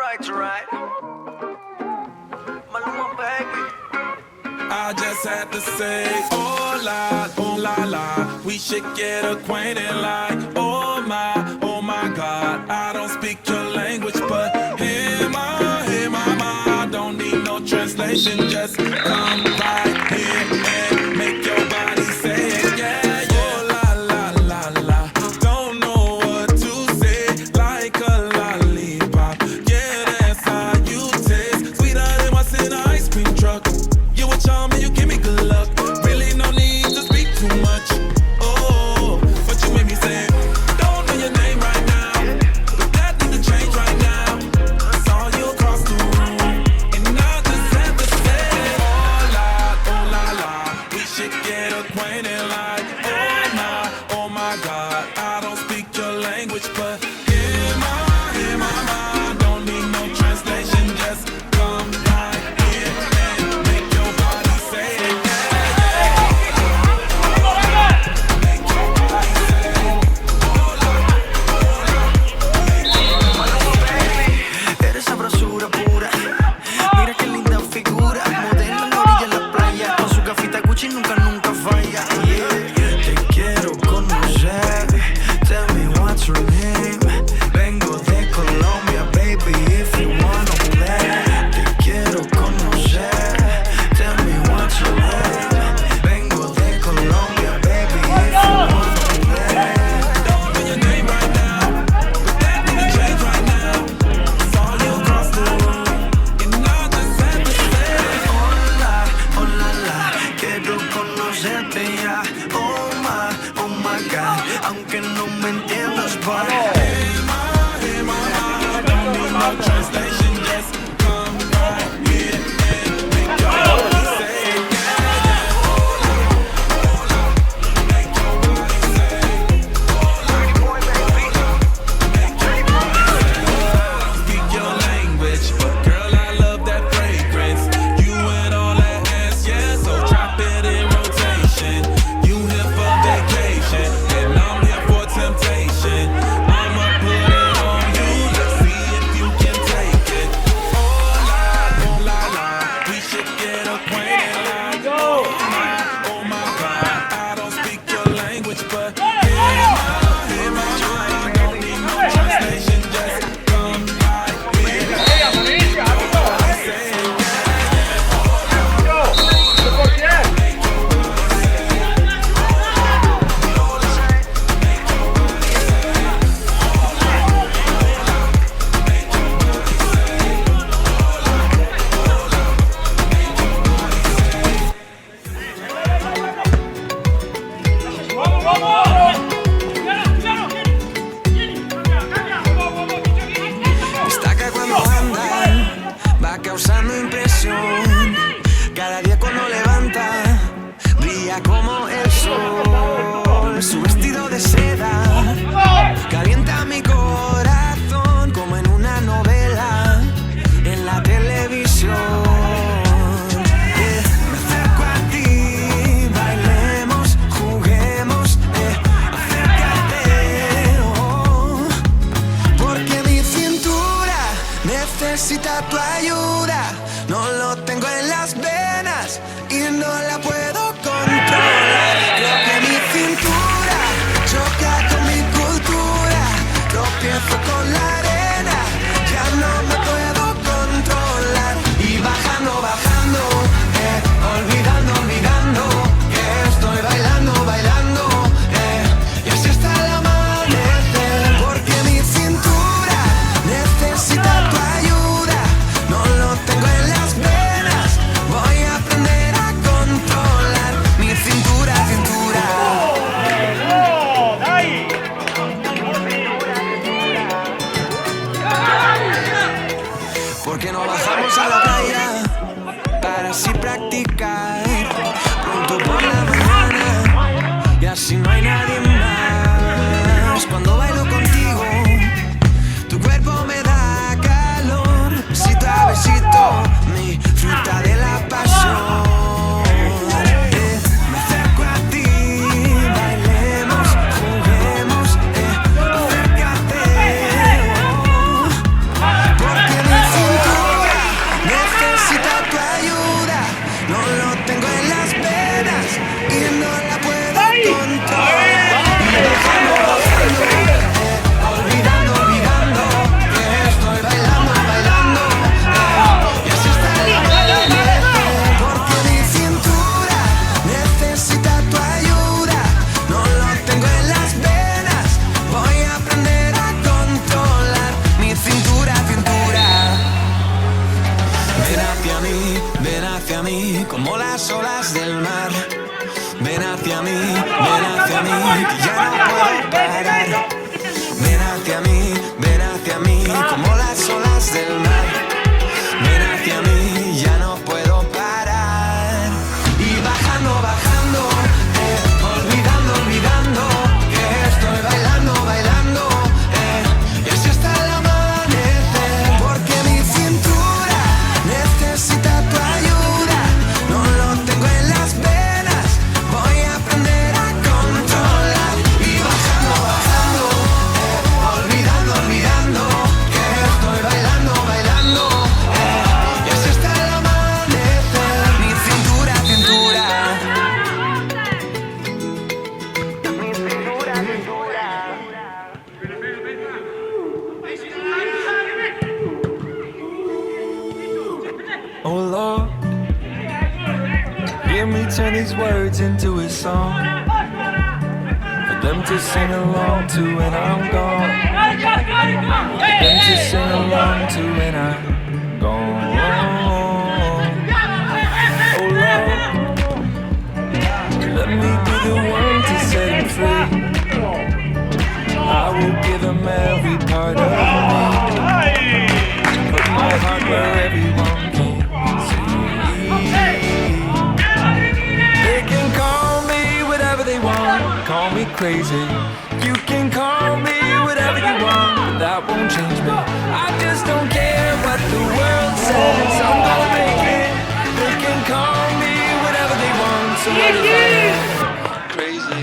Alright. Maluma, baby. I just had to say, oh la la, we should get acquainted like, oh my God, I don't speak your language, but hey mama, don't need no translation, just come right here and make your body say it, yeah. Oh la, don't know what to say, like a lollipop, yeah, that's how you taste, sweeter than what's in an ice cream truck. You a charm and you give me good luck. Really no need to speak too much. Oh, but you made me say, don't know your name right now, but that need to change right now. Saw you across the room, and I just had to say, oh la, we should get acquainted like, oh my God, I don't speak your language, but hey mama, don't need no translation, just come right here and make your body say it. Make your body say it. Eres sabrosura pura. Mira qué linda figura. Modelo en la orilla de la playa. Con su gafita Gucci nunca falla. Yeah. Te quiero conocer. Tell me what's your name. Vengo de Colombia, baby, if you wanna play. Te quiero conocer. Tell me what's your name. Vengo de Colombia, baby, if you wanna play. Don't know your name right now, but that need to change right now. Saw you across the room, and I just had to say, Hola, quiero conocerte ya. Oh my God, aunque no me entiendas, boy. hey mama, don't need no translation, just come right here and make your body say it. Make your body say it. Speak your language, but girl, I love that fragrance. You and all that ass, yeah, so drop it in rotation. You here for vacation, and I'm here for temptation. I'ma put it on you, let's see if you can take it. Oh la, we should get acquainted like, oh my God, I don't speak your language, but hey mama, don't need no translation, just come right here. Make your body say it. Destaca cuando anda, va causando impresión. Cada día cuando levanta, brilla como el sol. Su vestido de seda calienta mi corazón como en una novela en la televisión. Me acerco a ti, bailemos, juguemos, acércate, oh. Porque mi cintura necesita tu ayuda. No lo tengo en las venas y no la puedo controlar. Creo que mi cintura choca con mi cultura. Tropiezo con la arena, ya no me puedo controlar. Y bajando, olvidando que estoy bailando, y así hasta el amanecer. Porque mi cintura necesita tu ayuda. No lo tengo en las venas, voy a aprender a controlar mi cintura. Porque no bajamos a la playa para así practicar pronto por la mañana, y así no hay nadie más. Cuando bailo contigo, tu cuerpo me da calor, besito a besito, mi fruta de la pasión. Me acerco a ti, bailemos, juguemos, acércate, oh. Porque mi como las olas del mar. Ven hacia mí, que ya no puedo parar. Ven hacia mí, como las olas del mar. Ven hacia mí, ya no puedo parar. Y bajando, bajando, olvidando, olvidando, que estoy bailando, bailando, y así hasta el amanecer. Porque mi cintura necesita tu ayuda, no lo tengo en las venas, voy a aprender a controlar. Y bajando, bajando, olvidando, olvidando, que estoy bailando, bailando, y así hasta el amanecer. Mi cintura, cintura. Mi cintura, cintura. Oh Lord, hear me turn these words into a song for them to sing along to when I'm gone. For them to sing along to when I'm gone. Oh Lord, let me be the one to set him free. I will give him every part of me. Put my heart where everyone can see. They can call me whatever they want, call me crazy. You can call me whatever you want, but that won't change me. I just don't care what the world says, I'm gonna make it. They can call me whatever they want, so what if I am crazy?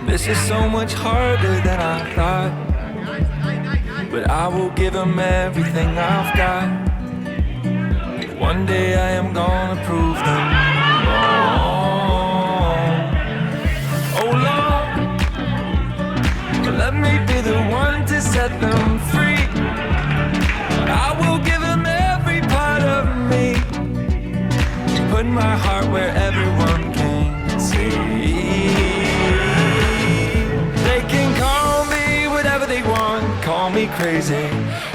This is so much harder than I thought, but I will give him everything I've got. One day I am gonna prove them wrong. Oh Lord, let me be the one to set them free. I will give him every part of me, put my heart where everyone can see. Call me crazy,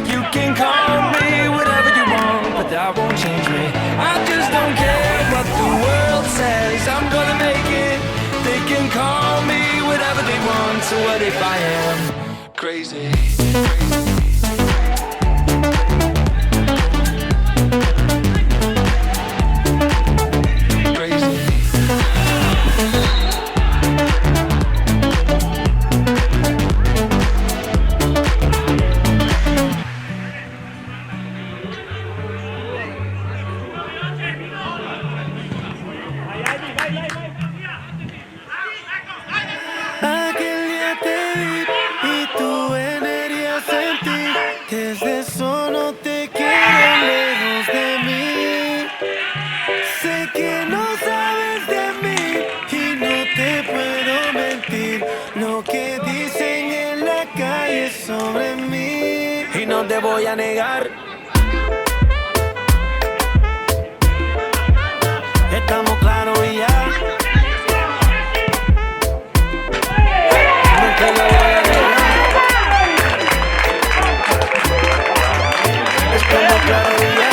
you can call me whatever you want, but that won't change me. I just don't care what the world says, I'm gonna make it. They can call me whatever they want, so what if I am crazy? Te voy a negar. Estamos claros y ya. No te lo voy a negar. Estamos claros y ya.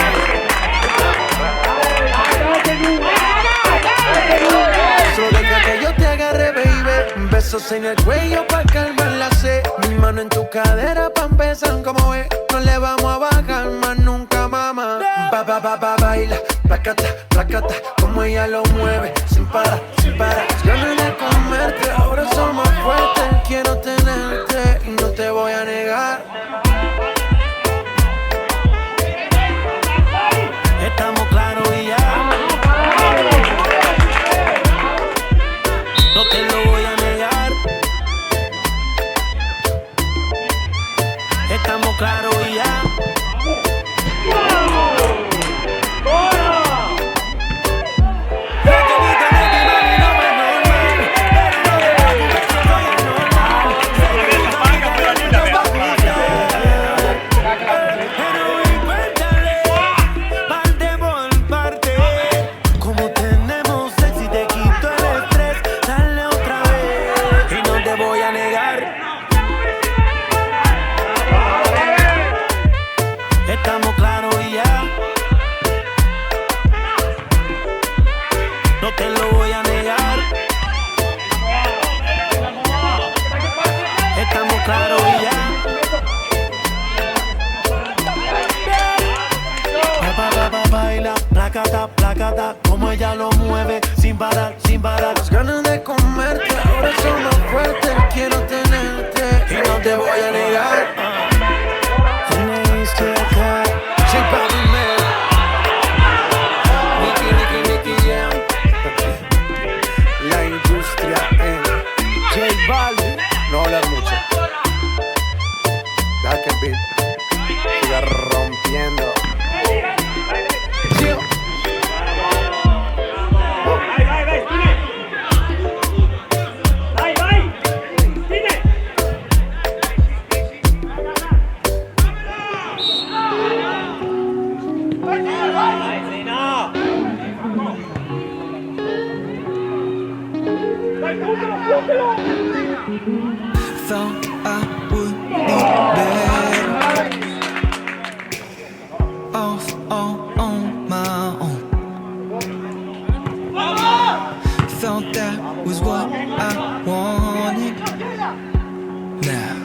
Solo deja que yo te agarre, baby. Besos en el cuello pa' calmar la sed. Mi mano en tu cadera pa' empezar como es. No le vamos a bajar más nunca, mamá. Baila, placata, como ella lo mueve, sin parar, sin parar. Ganas de comerte, ahora somos fuertes. Quiero tenerte y no te voy a negar. Estamos claros y ya. No te lo voy a negar. Estamos claros y ya. negar. Estamos claros y ya. No te lo voy a negar. Estamos claros y ya. Baila, placata, placata, como ella lo mueve, sin parar, sin parar. Las ganas de comerte, ahora son más fuertes. Quiero tenerte y no te voy a negar. La industria en J Balvin. No hablar mucho. Deja que el beat siga rompiendo. Thought I would be better off all on my own. Thought that was what I wanted. Now